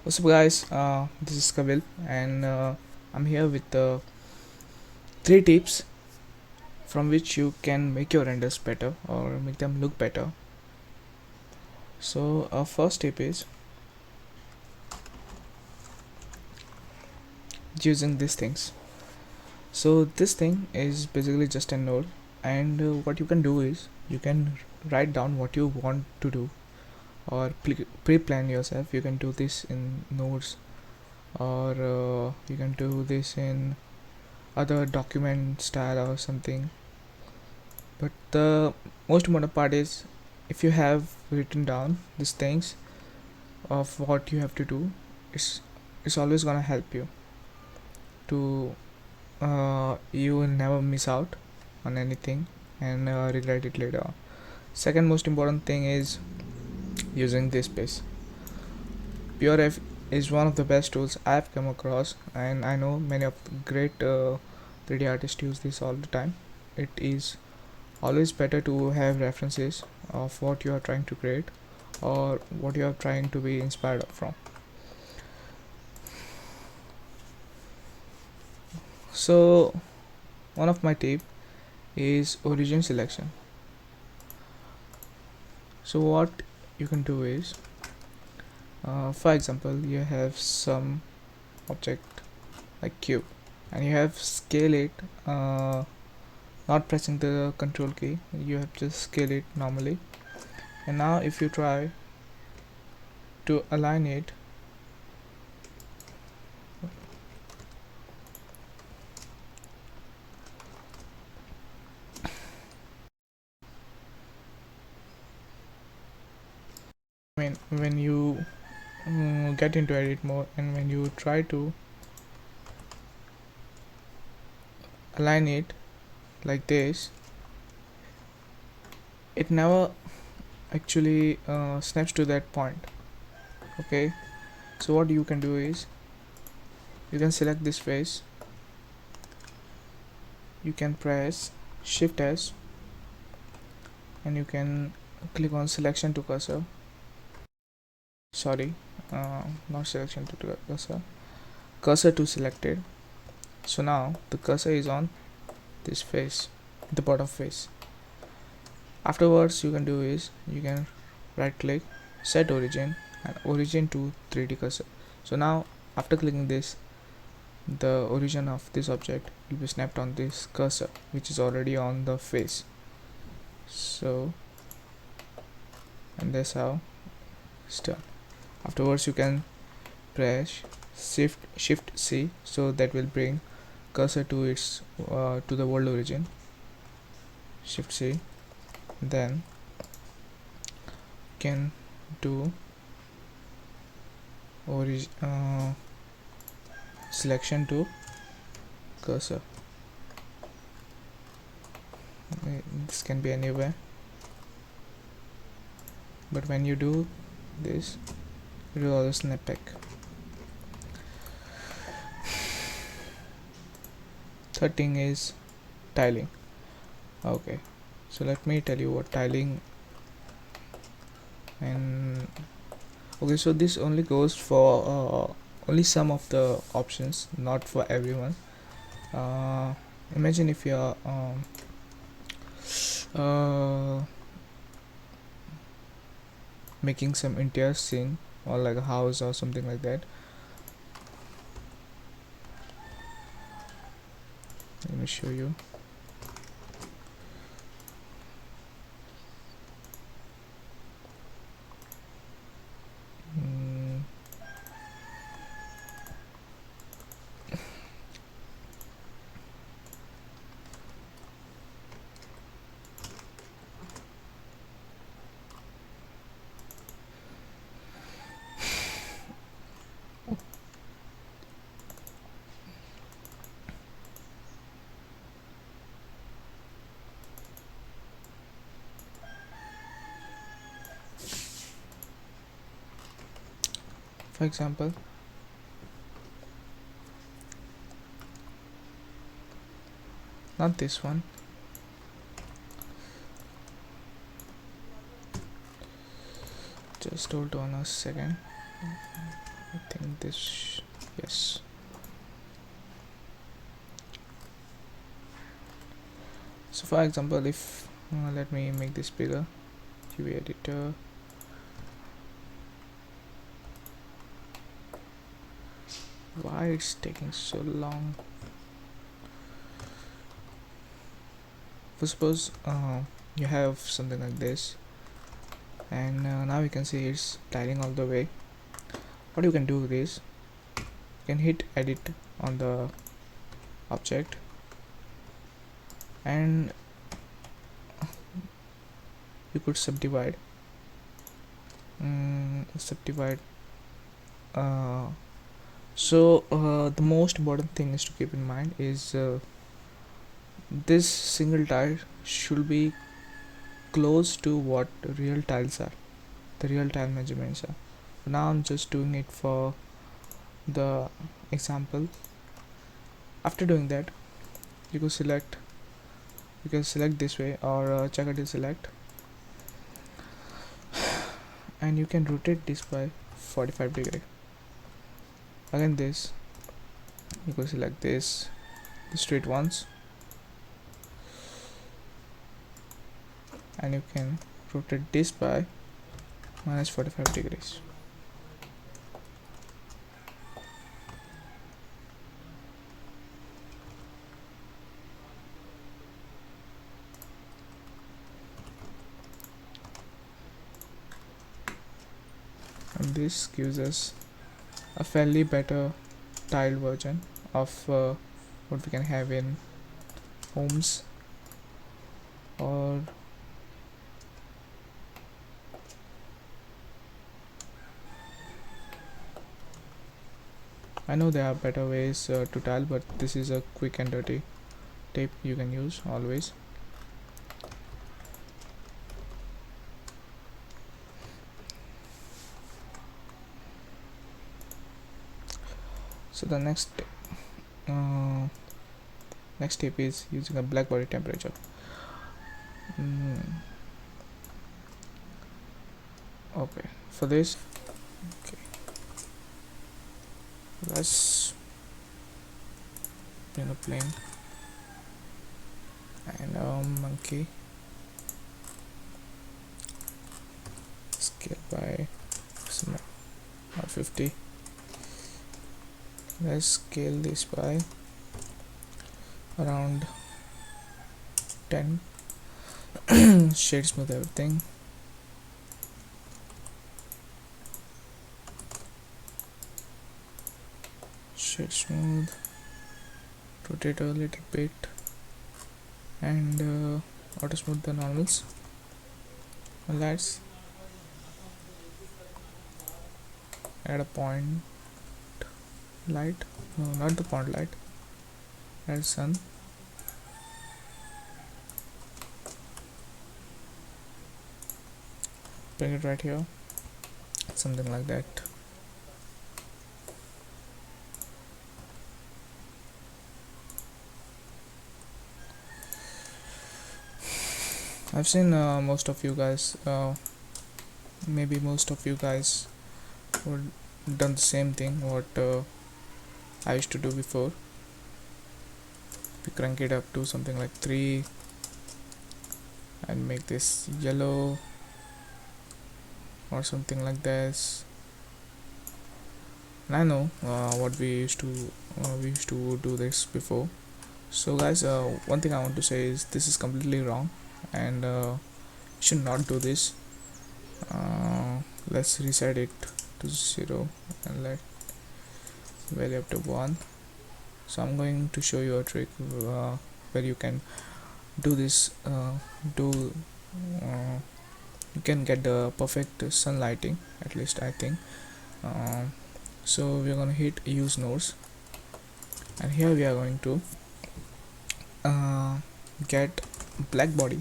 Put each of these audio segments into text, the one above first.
What's up, guys? This is Kavil, and I'm here with three tips from which you can make your renders better or make them look better. So, our first tip is using these things. So, this thing is basically just a node, and what you can do is you can write down what you want to do or pre-plan yourself. You can do this in nodes, or you can do this in other document style or something. But the most important part is if you have written down these things of what you have to do, it's it's always gonna help you to you will never miss out on anything and regret it later on. Second most important thing is using this space. PureF is one of the best tools I've come across, and I know many of the great 3D artists use this all the time. It is always better to have references of what you are trying to create or what you are trying to be inspired from. So one of my tip is origin selection. So what you can do is for example, you have some object like cube and you have scale it, not pressing the control key, you have just scale it normally. And now if you try to align it, when you get into edit mode and when you try to align it like this, it never actually snaps to that point. Okay, so what you can do is you can select this face, you can press shift S, and you can click on selection to cursor. Sorry, not selection to cursor to selected. So now the cursor is on this face, the bottom face. Afterwards you can do is you can right click, set origin, and origin to 3D cursor. So now after clicking this, the origin of this object will be snapped on this cursor which is already on the face. So, and that's how it's done. Afterwards you can press shift C, so that will bring cursor to its to the world origin. Shift C, then can do selection to cursor. This can be anywhere, but when you do this, it will always snap back. Third thing is tiling. Okay, so let me tell you what tiling. And okay, so this only goes for only some of the options, not for everyone. Imagine if you're uh, making some interior scene or like a house or something like that. Let me show you. mm, for example, not this one, just hold on a second. I think this, yes. So for example, if let me make this bigger, UV editor. Why it's taking so long? For suppose you have something like this, and now you can see it's tiling all the way. What you can do is you can hit edit on the object, and you could subdivide. Subdivide. Uh, the most important thing is to keep in mind is this single tile should be close to what real tiles are, the real tile measurements are. Now I'm just doing it for the example. After doing that, you can select this way, or check it select, and you can rotate this by 45 degree. Again this, you can select this, the straight ones, and you can rotate this by minus 45 degrees. And this gives us a fairly better tiled version of what we can have in homes, or I know there are better ways to tile, but this is a quick and dirty tape you can use always. So the next step is using a black body temperature. Okay, for this, okay, let's bring a plane and a monkey, scale by 50. Let's scale this by around 10. Shade smooth everything. Shade smooth, rotate a little bit, and auto smooth the normals. And let's add a point light, no, not the point light, add sun. Bring it right here, something like that. I've seen most of you guys, maybe most of you guys would done the same thing what I used to do before. We crank it up to something like 3 and make this yellow or something like this. And I know what we used to do this before. So guys, one thing I want to say is this is completely wrong, and you should not do this. Let's reset it to 0 and let value up to 1. So I'm going to show you a trick where you can do this, you can get the perfect sun lighting, at least I think. So we're going to hit use nodes, and here we are going to get black body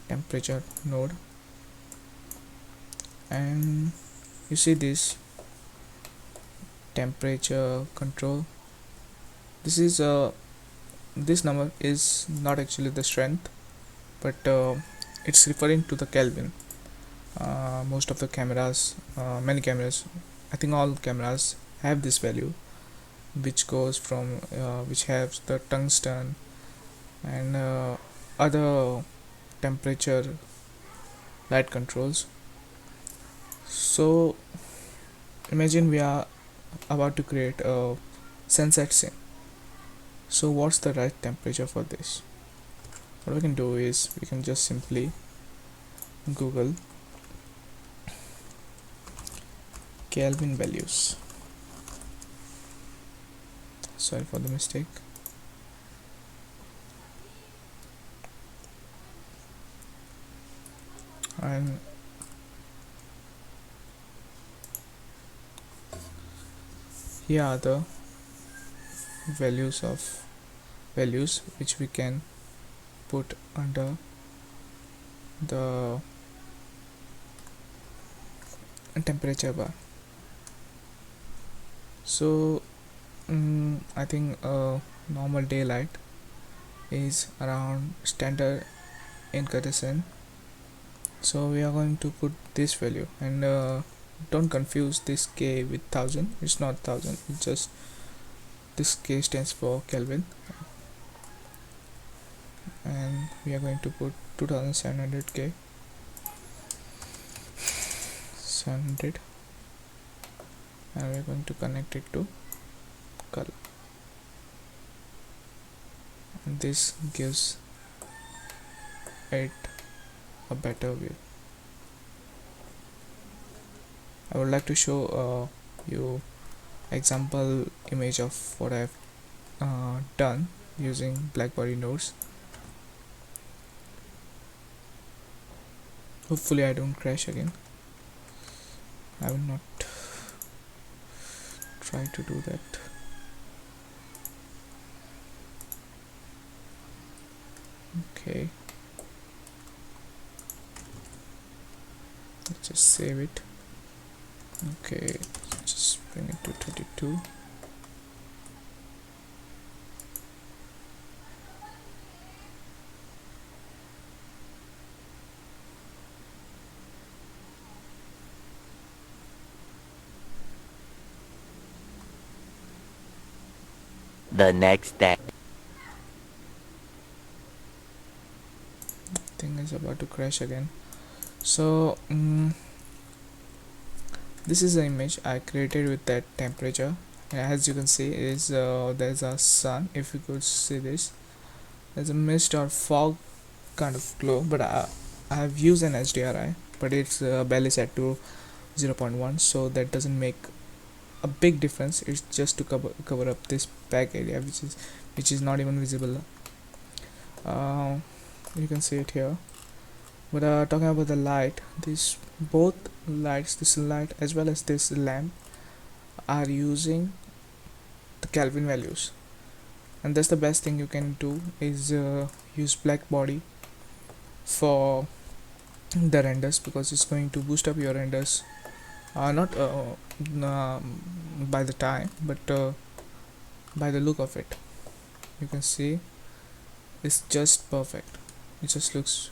temperature node, and you see this temperature control. This is this number is not actually the strength, but it's referring to the Kelvin. Most of the cameras, many cameras I think all cameras have this value, which goes from which has the tungsten and other temperature light controls. So imagine we are about to create a sunset scene. So what's the right temperature for this? What we can do is we can just simply Google Kelvin values. Sorry for the mistake. And here are the values which we can put under the temperature bar. So I think normal daylight is around standard incandescent, so we are going to put this value. And don't confuse this K with 1000. It's not 1000, it's just this K stands for Kelvin, and we are going to put 2700 K 700, and we are going to connect it to color, and this gives it a better view. I would like to show you example image of what I've done using Blackbody nodes. Hopefully I don't crash again. I will not try to do that. Okay, let's just save it. Okay, just bring it to 32. The next day. Thing is about to crash again. So this is the image I created with that temperature, and as you can see is there's a sun. If you could see this, there's a mist or fog kind of glow, but I have used an HDRI, but it's barely set to 0.1, so that doesn't make a big difference. It's just to cover up this back area which is not even visible. You can see it here. But talking about the light, these both lights, this light as well as this lamp, are using the Kelvin values, and that's the best thing you can do is use Blackbody for the renders, because it's going to boost up your renders, not by the time, but by the look of it. You can see it's just perfect. It just looks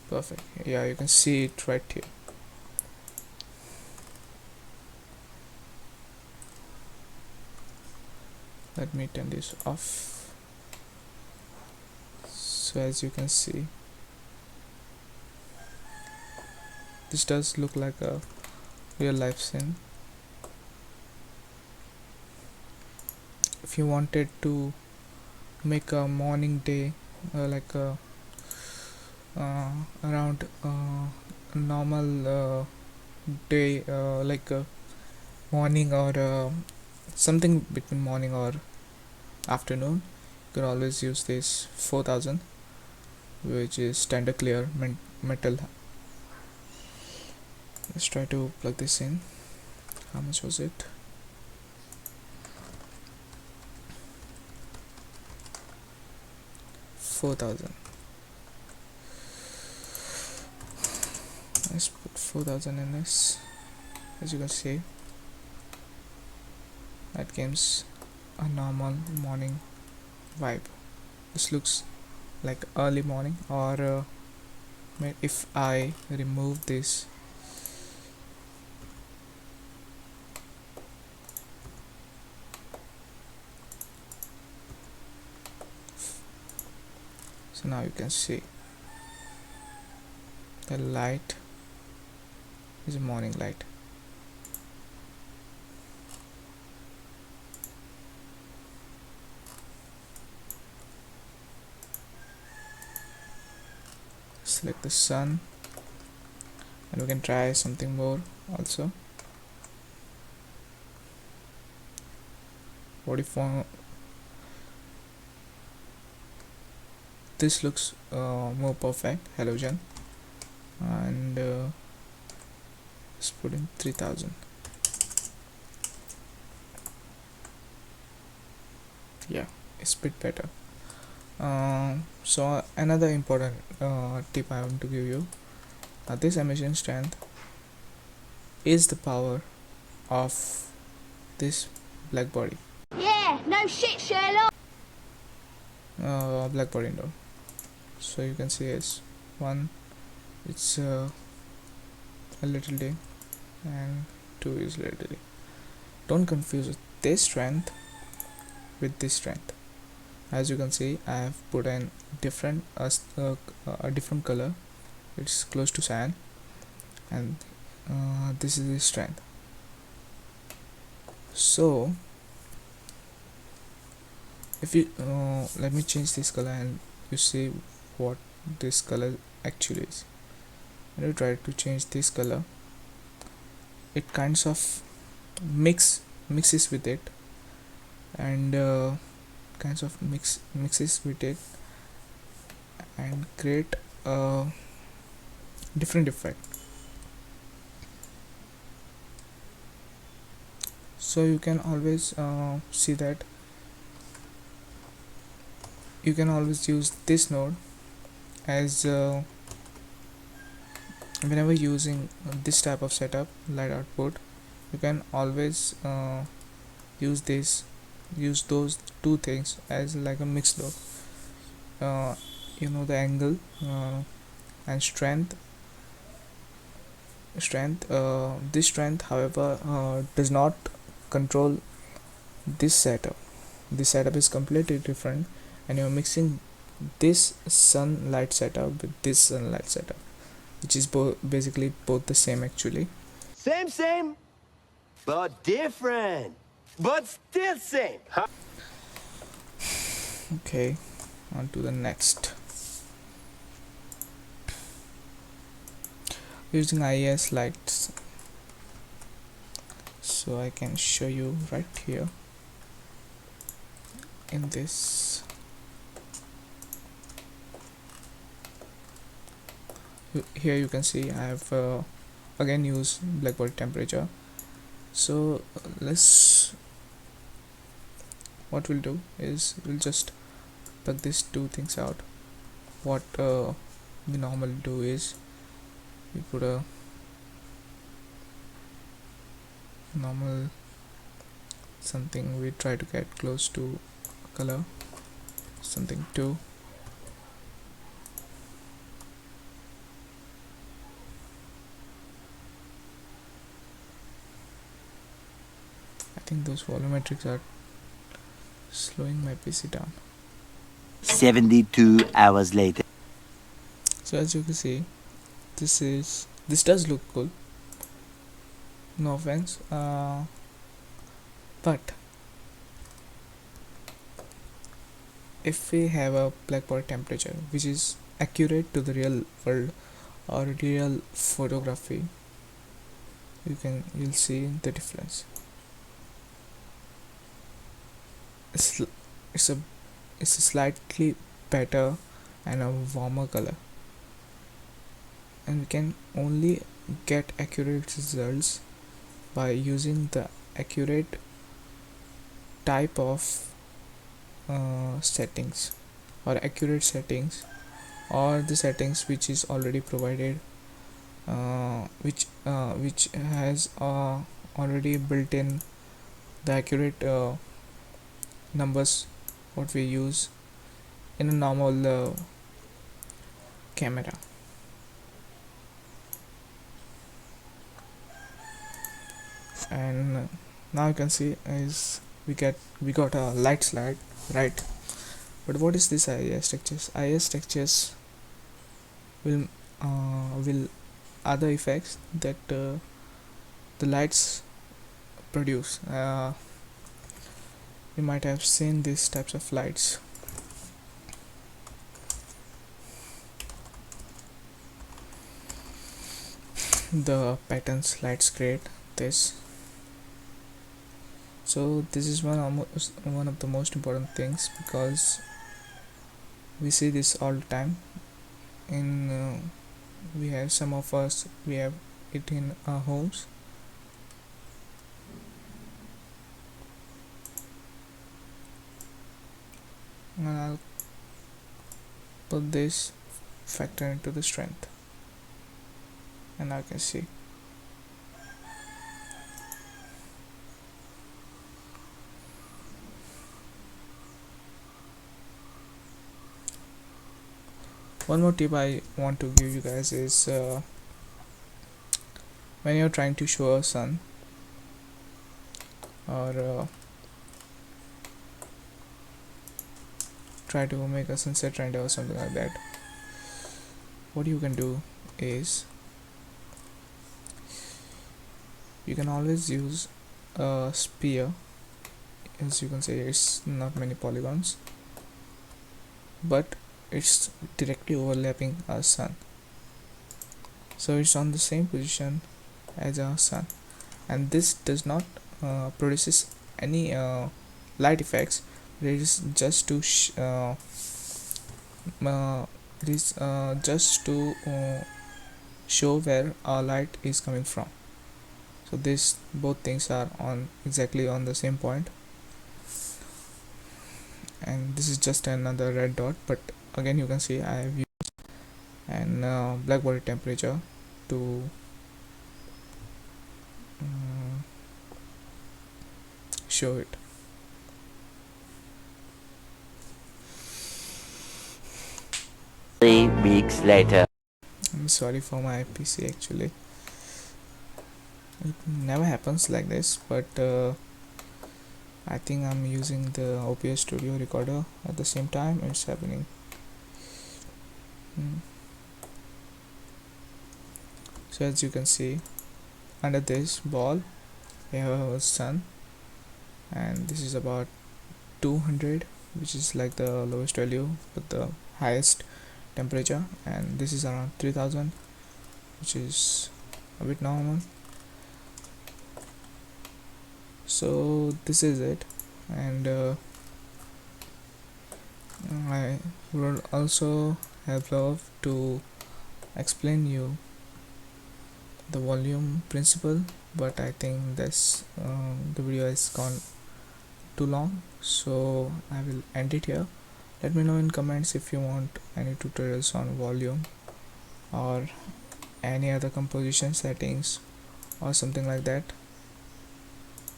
perfect. Yeah, you can see it right here. Let me turn this off. So as you can see, this does look like a real life scene. If you wanted to make a morning day, like a around normal day, like a morning or something between morning or afternoon, you can always use this 4000, which is standard clear metal. Let's try to plug this in. How much was it? $4,000. Let's put 4000 in this. As you can see, that gives a normal morning vibe. This looks like early morning, or if I remove this Now you can see the light is a morning light. Select the sun, and we can try something more also. What if this looks more perfect, halogen, and let's put in 3000. Yeah, it's a bit better. So another important tip I want to give you, this emission strength is the power of this black body. Yeah, no shit, Sherlock. Black body node. So you can see it's one, it's a little dim, and two is little dim. Don't confuse this strength with this strength. As you can see, I have put in different a different color. It's close to cyan, and this is the strength. So if you let me change this color, and you see what this color actually is. When you try to change this color, it kinds of mixes with it, and kinds of mixes with it and create a different effect. So you can always see that you can always use this node as whenever using this type of setup, light output, you can always use those two things as like a mixed node. You know, the angle and strength this strength, however, does not control this setup. This setup is completely different, and you're mixing this sunlight setup with this sunlight setup, which is basically both the same actually. Same, but different. But still same. Okay, on to the next. Using IES lights, so I can show you right here in this. Here you can see I have again used black body temperature. So what we'll do is we'll just plug these two things out. What we normally do is we put a normal something, we try to get close to color, something 2. I think those volumetrics are slowing my PC down. 72 hours later. So as you can see, this does look cool, no offense, but if we have a black body temperature which is accurate to the real world or real photography, you'll see the difference. It's a slightly better and a warmer color, and we can only get accurate results by using the accurate type of settings, or accurate settings, or the settings which is already provided, which has already built in the accurate numbers what we use in a normal camera. And now you can see is we got a light slide, right? But what is this IIS textures? IIS textures will other effects that the lights produce. You might have seen these types of lights. The patterns lights create this. So this is one of the most important things, because we see this all the time in we have some of us we have it in our homes. And I'll put this factor into the strength, and I can see. One more tip I want to give you guys is when you're trying to show a sun, or try to make a sunset render or something like that, what you can do is you can always use a sphere. As you can see, it's not many polygons, but it's directly overlapping our sun, so it's on the same position as our sun, and this does not produces any light effects. It is just to show where our light is coming from. So this both things are on exactly on the same point, and this is just another red dot, but again you can see I have used an black body temperature to show it. 3 weeks later. I'm sorry for my PC, actually it never happens like this, but I think I'm using the OBS Studio recorder at the same time it's happening. So as you can see, under this ball we have a sun, and this is about 200, which is like the lowest value but the highest temperature, and this is around 3000, which is a bit normal. So this is it, and I would also have loved to explain you the volume principle, but I think this the video has gone too long, so I will end it here. Let me know in comments if you want any tutorials on volume or any other composition settings or something like that.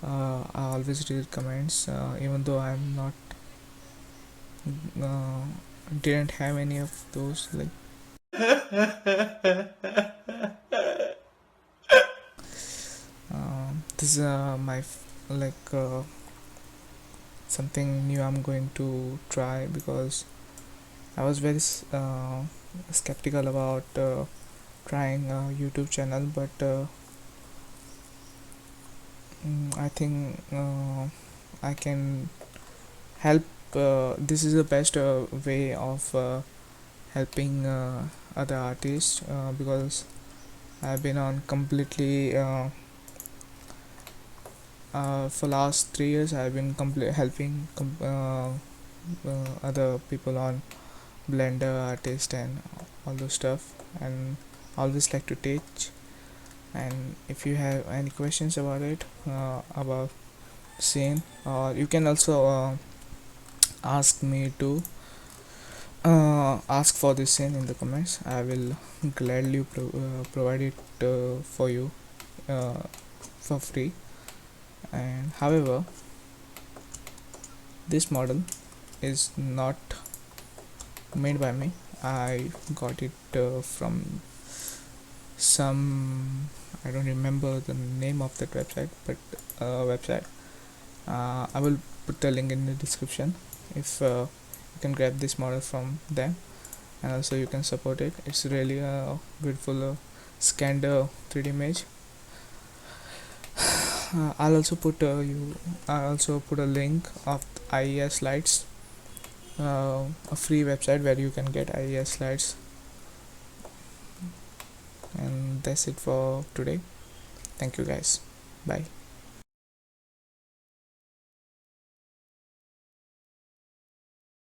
I always read comments, even though I'm not didn't have any of those, like this is my something new I'm going to try, because I was very skeptical about trying a YouTube channel, but I think I can help. This is the best way of helping other artists, because I've been on completely for last 3 years I've been helping other people on Blender, artist, and all those stuff, and always like to teach. And if you have any questions about it, about scene, or you can also ask me to ask for this scene in the comments. I will gladly provide it for you for free. And however, this model is not made by me. I got it from some, I don't remember the name of that website, but I will put the link in the description if you can grab this model from them, and also you can support it. It's really a beautiful scanned 3D image. I'll also put a link of IES slides, a free website where you can get IES slides. And that's it for today. Thank you guys. Bye.